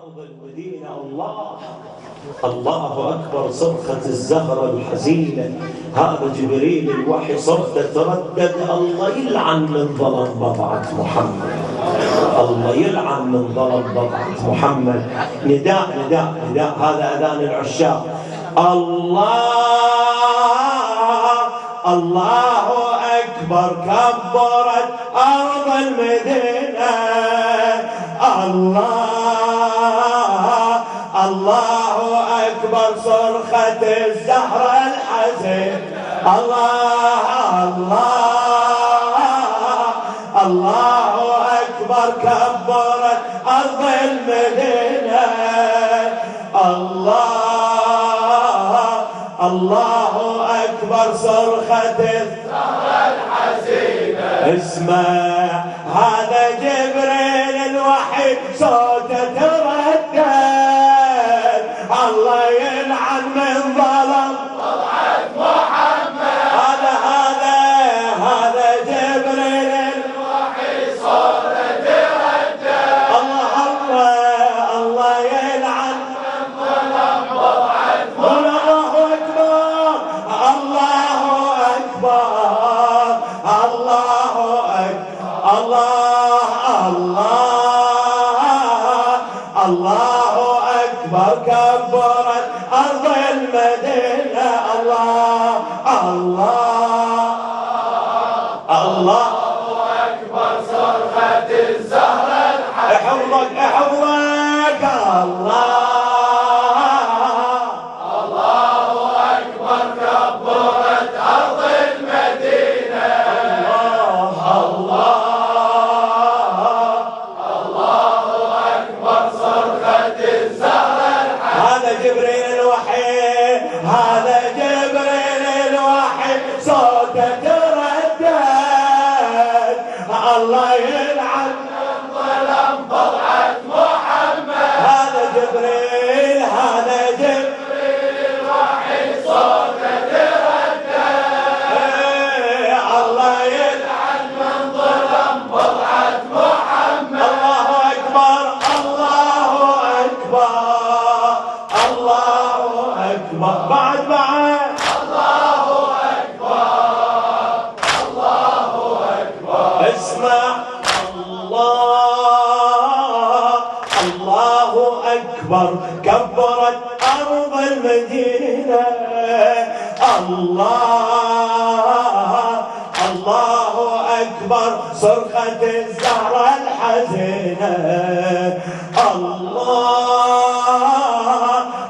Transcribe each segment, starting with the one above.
أرض المدينة. الله أكبر. صرخة الزهرة الحزينة، هذا جبريل الوحي صرخة تردد. الله يلعن من ظلم بضعة محمد، الله يلعن من ظلم بضعة محمد. نداء نداء نداء، هذا أذان العشاق. الله أكبر. كبرت أرض المدينة. الله أكبر. صرخة الزهرة الحزين. الله أكبر. كبرت أرض المدينة. الله أكبر. صرخة الزهرة الحزينة. اسمع هذا جبريل الوحي صوته تردد. الله يلعن من ظلم بضعة محمد. هذا جبريل الوحي صوته تردد. الله يلعن من ظلم بضعة محمد. الله أكبر. الله أكبر. كبرت أرض المدينة. الله أكبر. صرخة الزهرة الحزينة. احفظك الله أكبر. كبرت أرض المدينة. الله أكبر. صرخة الزهرة الحزينة. هذا جبريل الوحي صوته تردد. الله يلعن من ظلم بضعة محمد. هذا جبريل الوحي صوته تردد. الله يلعن من ظلم بضعة محمد. الله أكبر. بعد الله أكبر. اسمع الله أكبر. كبرت أرض المدينة. الله أكبر. صرخة الزهرة الحزينة.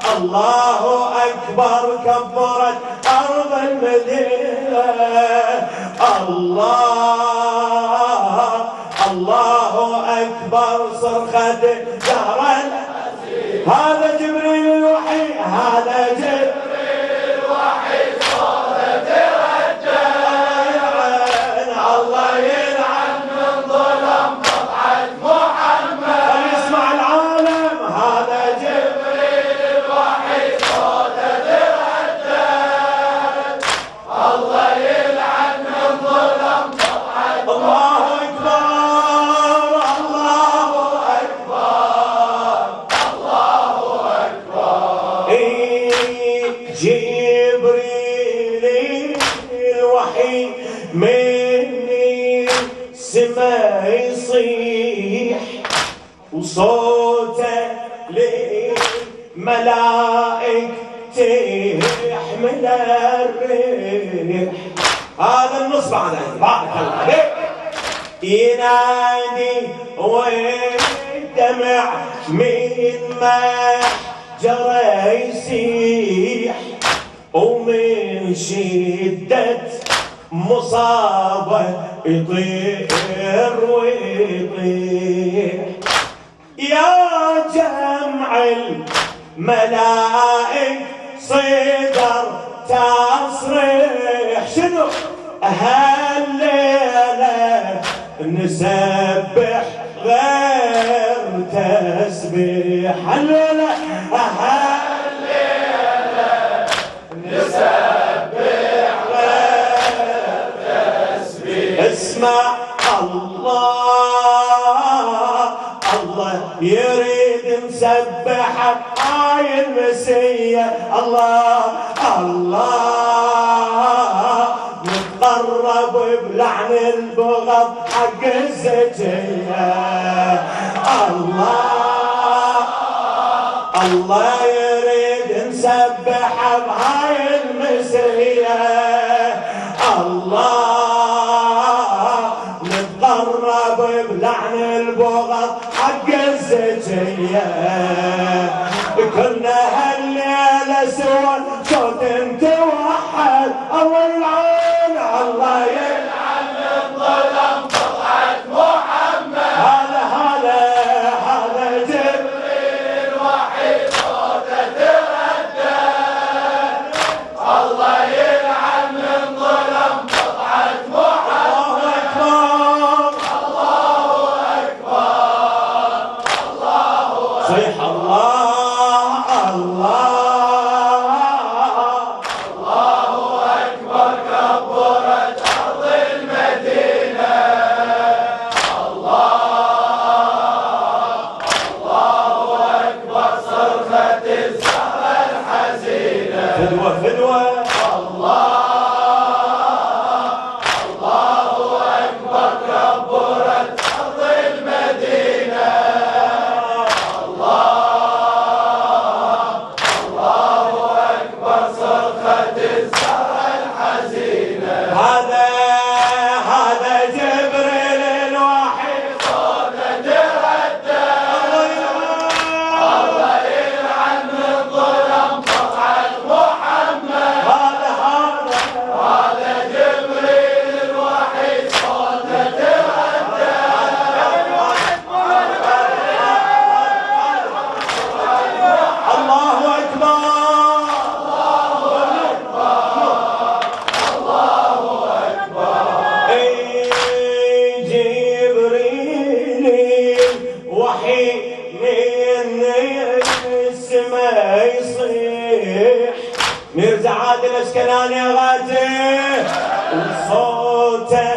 الله أكبر. كبرت أرض المدينة. الله أكبر. صرخة الزهرة الحزينة. هذا جبريل الوحي صوته تردد. الله يلعن من ظلم بضعة محمد. يسمع العالم. هذا جبريل الوحي صوته تردد. الله يلعن من ظلم بضعة. الله أكبر. جبريل الوحي مني سما يصيح، وصوته للملائكة يحمل الريح. هذا النص بعد بارك الله عليك. ينادي والدمع من محجره يسيح، ومن شدة مصابه يطير ويطيح. يا جمع الملائك صدر تصريح. شنو هالليلة نسبح غير تسبيح. هالليلة نسبح غير تسبيح. اسمع الله يريد نسبح هاي المسية. الله الله نتقرب بلعن البغض حق الزكية. الله الله يريد نسبح بهاي المسية. الله نتقرب بلعن البغض حق الزكية. كنا هالليلة سوا صوت توحد. الله يلعن الله يلعن الظلم طلعت محمد. هذا جبريل الوحي صوته تردد. الله يلعن الظلم طلعت محمد. الله أكبر الله أكبر صيح الله الله أكبر. كبرت أرض المدينة. الله أكبر صرخة الزهرة الحزينة. فدوة فدوة. الله أكبر كبرت أرض المدينة. الله أكبر صرخة الزهرة الحزينة. هذا جبريل الوحي صوته تردد. الله يلعن الظلم طلعت محمد. هذا جبريل الوحي صوته تردد. الله أكبر جبريل وحي من السماء يصيح. ميرزا عادل الاسكناني غاته وصوته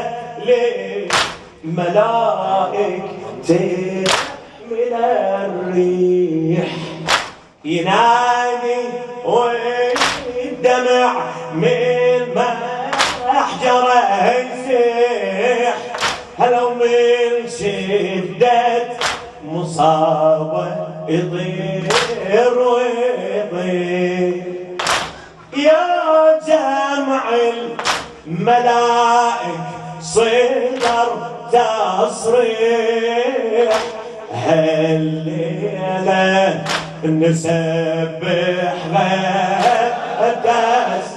لملائكته من الريح. ينادي والدمع من محجره يسيح. هلو من شدة مصابة يطير ويطير. يا جمع الملائك صدر تصريح. هالليلة نسبح غداس.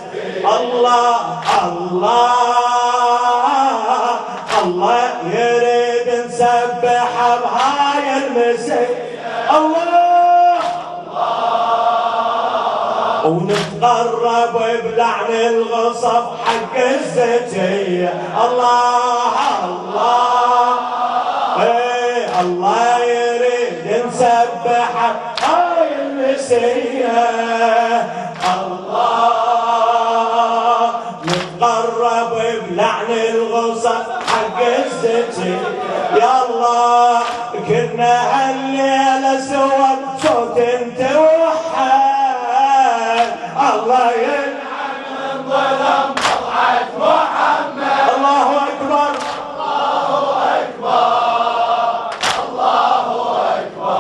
الله الله يريد نسبح بهاي المسية. الله ونتقرب بلعن الغصب حق الزكية. الله الله يريد نسبح هاي المسية. الله نتقرب بلعن الغصب حق الزكية. يا الله كنا هالليلة سوا صوت توحد. الله يلعن الظلم طلعت محمد. الله أكبر الله أكبر الله أكبر.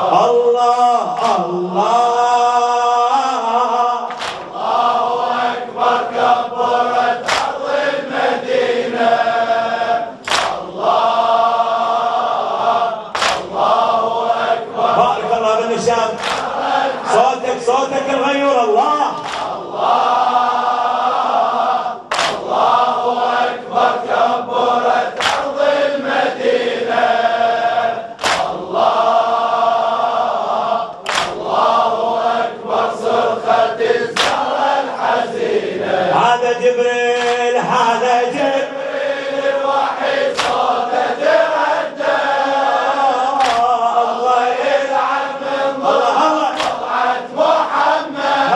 الله أكبر كبرت أرض المدينة. الله أكبر. بارك الله بالنشام. صوتك الغيور. الله أكبر كبرت أرض المدينة. الله أكبر صرخة الزهرة الحزينة. هذا جبريل الوحي صوته تردد. الله يلعن من ظلم طلعت محمد.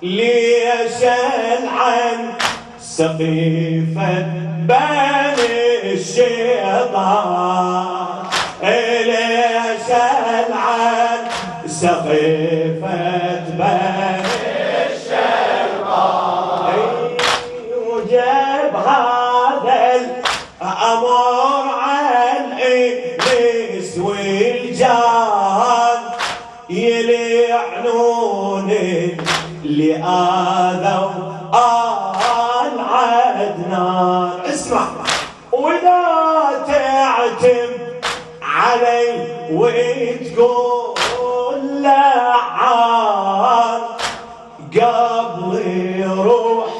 ليش العن سقيفة بني الشيطان، ليش العن سقيفة بني الشيطان، وجاب هذا الأمر عن إبليس والجان يلعنون اللي آذوا آل عدنان. اسمع، ولا تعتم علي وتقول لعان قبل يروح،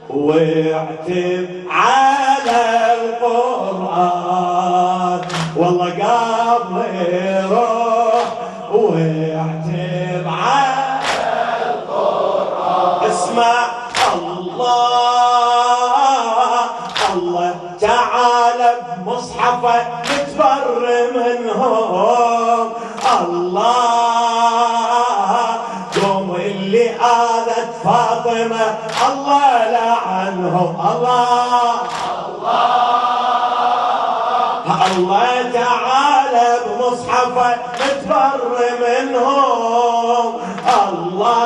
واعتب على القرآن والله قبل يروح، واعتب على القرآن. اسمع، الله تعالى بمصحفه نتبر منهم. الله قوم اللي آذت فاطمة الله لعنهم. الله تعالى بمصحفه نتبر منهم. الله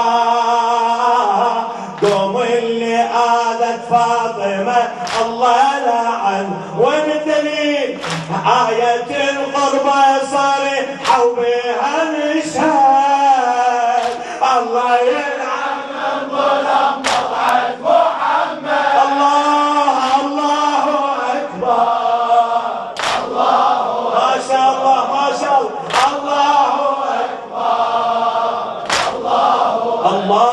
قوم اللي آذت فاطمة الله لعن. والدليل آية القربى صريحة وبها نشهد الله يلعن من ظلم طلعت محمد. الله أكبر، ما شاء الله ما شاء الله، الله أكبر،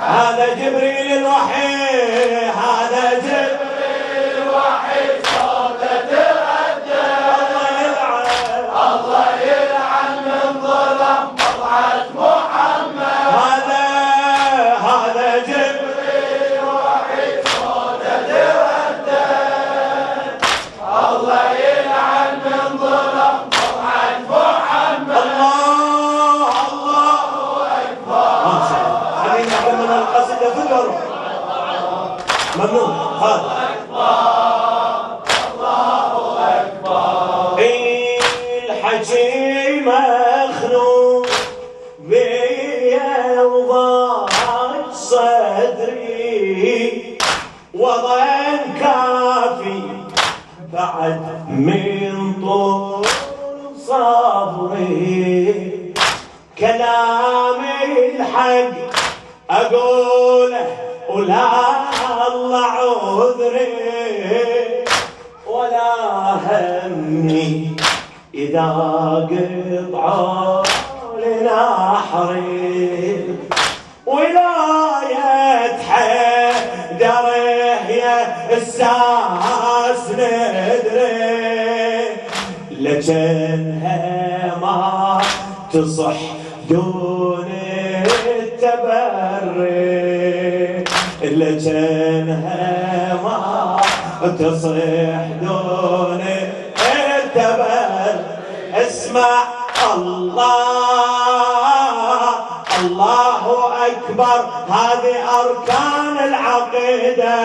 هذا جبريل الوحي، هذا جبريل الوحي صوته تردد. الله يلعن من ظلم طلعت محمد. هذا جبريل الوحي صوته تردد. الله يلعن من ظلم طلعت محمد. الله أكبر. ما شاء الله من القصيدة في الروح ممنون. هذا الله أكبر. الحكي مخنوق بيا وضاق صدري، وضع كافي بعد من طول صبري، كلامي الحق أقوله ولا الله عذري، ولا همي إذا قطعوا لنحري، ولاية حيدر يا الساس ندري، لجنها ما تصح دون التبري، لجنها ما تصح دون التبري. اسمع، الله أكبر، هذه أركان العقيدة.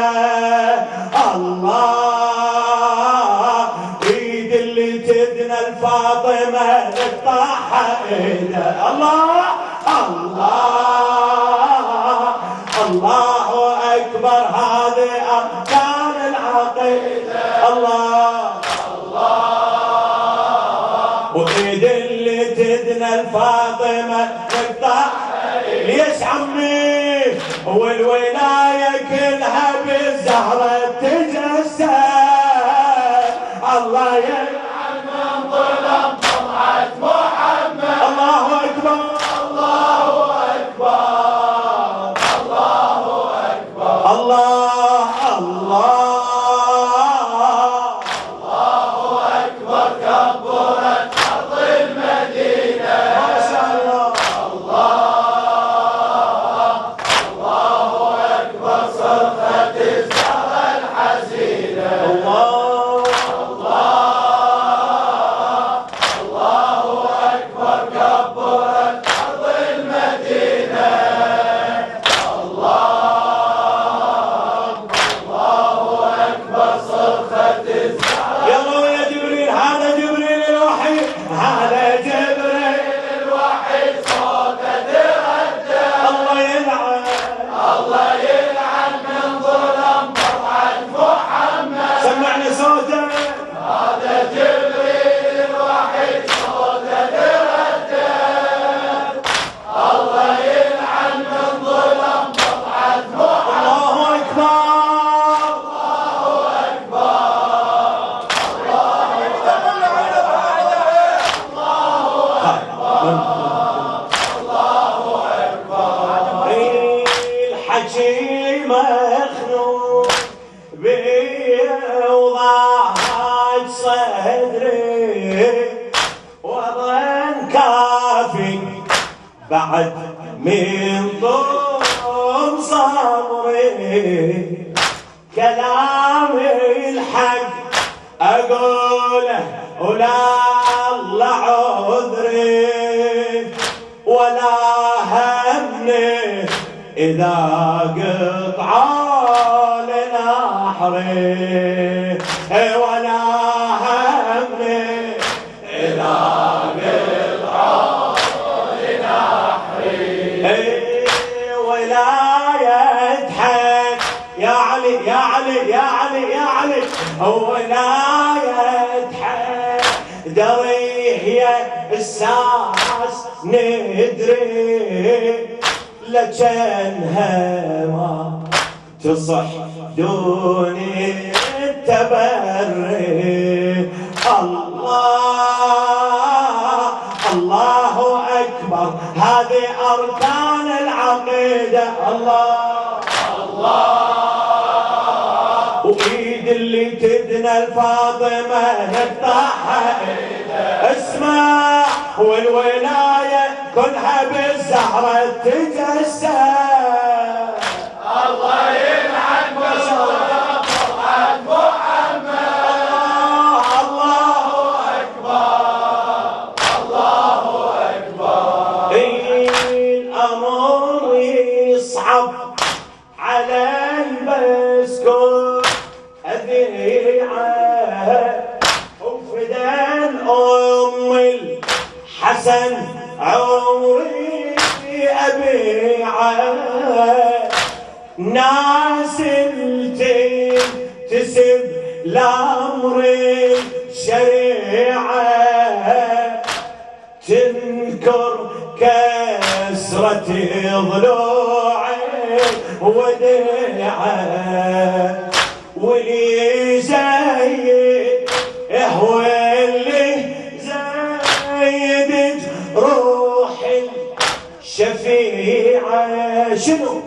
الله ايد اللي تدنى الفاطمة نقطعها ايده. الله أكبر، هذه أركان العقيدة. الله وايد اللي تدنى الفاطمة نقطعها. ليش عمي؟ والولاية كلها بالزهرة تجسد. الله يلعن من ظلم طلعت محمد. بعد من طول صبري كلام الحق أقوله ولا الله عذري ولا همني إذا قطعوا لنحري ولا همني إذا قطعوا لنحري ولا يضحك يا علي يا علي يا علي يا علي ولا يضحك دريه يا الساس ندري لجنها ما تصح دوني التبري الله أكبر هذه أركان العقيدة الله وإيد اللي تدنى الفاطمة نقطعها اسمع والولاية كلها بالزهرة تجسد الله يلعن بصرة فرحة محمد الله أكبر الله أكبر الأمر يصعب على البسكوت أذيعه وفدان أم الحسن عمري أبيعه ناس تسب لأمر الشريعة تنكر كسرة ضلوعي وديعه واللي زايد هو اللي زايد روح الشفيعة شنو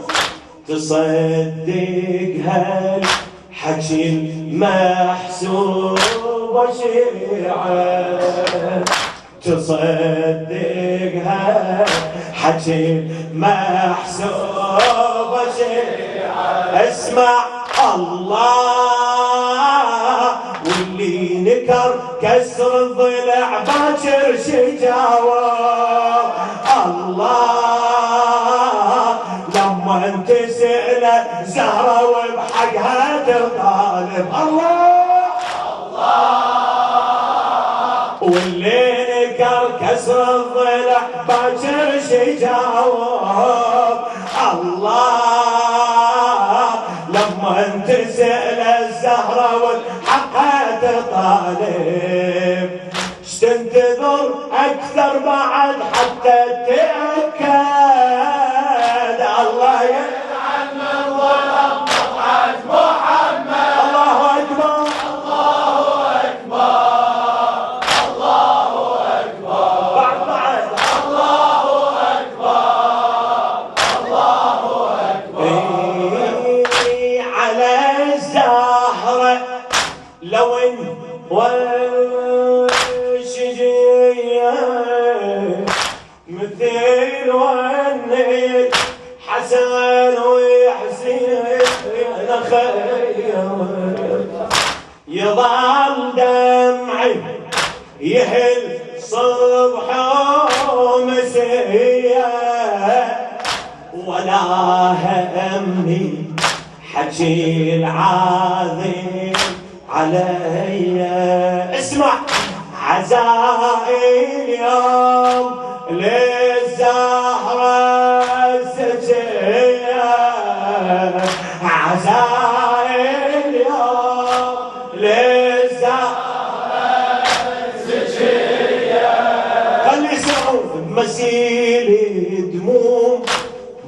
تصدق هالحكي المحسوب شيعة تصدق هالحكي المحسوب شيعة اسمع الله واللي نكر كسر الضلع باكر شجاوه الله لما انت سئله زهره وبحقها تطالب الله واللي نكر كسر الضلع باكر شجاوه الله لما انت سئل الزهرة والحقها تطالب تنتظر اكثر بعد حتى تأكد الله يلعن من ظلم فرحة محمد الله أكبر الله أكبر الله أكبر بعد الله أكبر الله أكبر على الزهرة لو ان والشجية مثل ونيت حسن وحسين خير يضل دمعي يهل صبح ومسية ولا همي حكي العاذب علي اسمع عزائي اليوم للزهرة الزكية عزائي اليوم للزهرة الزكية خلي يسمعوا بمسيلي دموم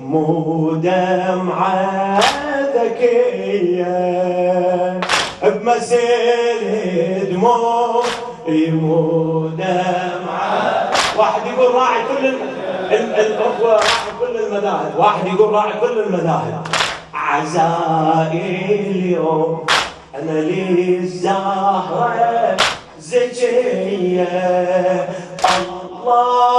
مو دمعة ذكية بمسيل دموع يمو دمعة واحد يقول راعي كل الأخوة راعي كل المذاهب واحد يقول راعي كل المذاهب عزائي اليوم أنا لي الزهرة زكية الله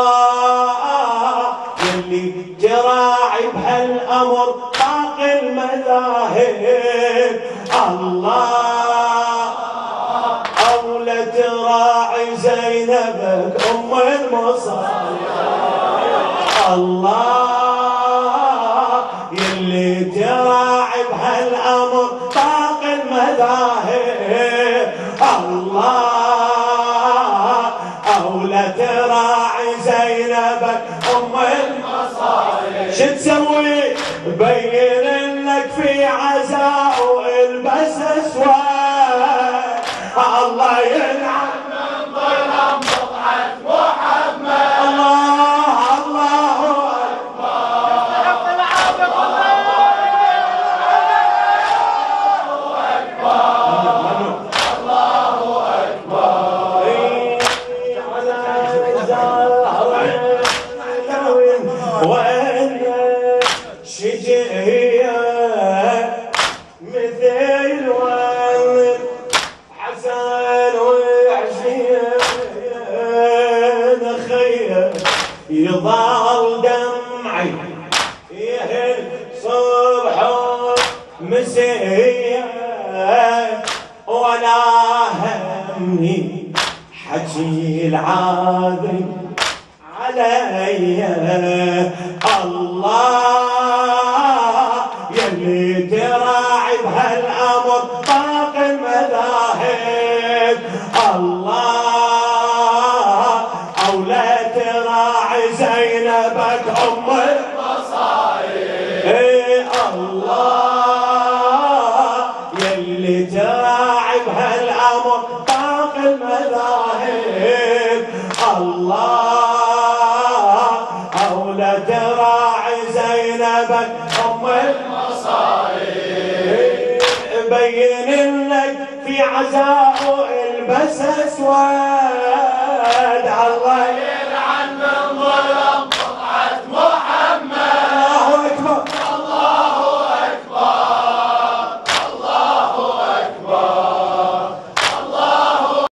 المصايب. الله يلي تراعي بهالامر طاق المذاهب. الله اولى تراعي زينبك ام المصايب. شو تسوي؟ بين لك في عزاء والبس اسود. الله يلعن من ظلم بضعة محمد. الله الله وين شجية مثل وين حسن وحسين خير يضل دمعي يهل صبح مسية ولا همي حجي العاذب علي. الله يلي تراعي بهالامر طاق المذاهب. الله اولى تراعي زينبك ام المصايب. الله يلي تراعي بهالامر طاق المذاهب. الله أولى تراعي زينبك أم المصايب. بين لك في عزاء البس أسود.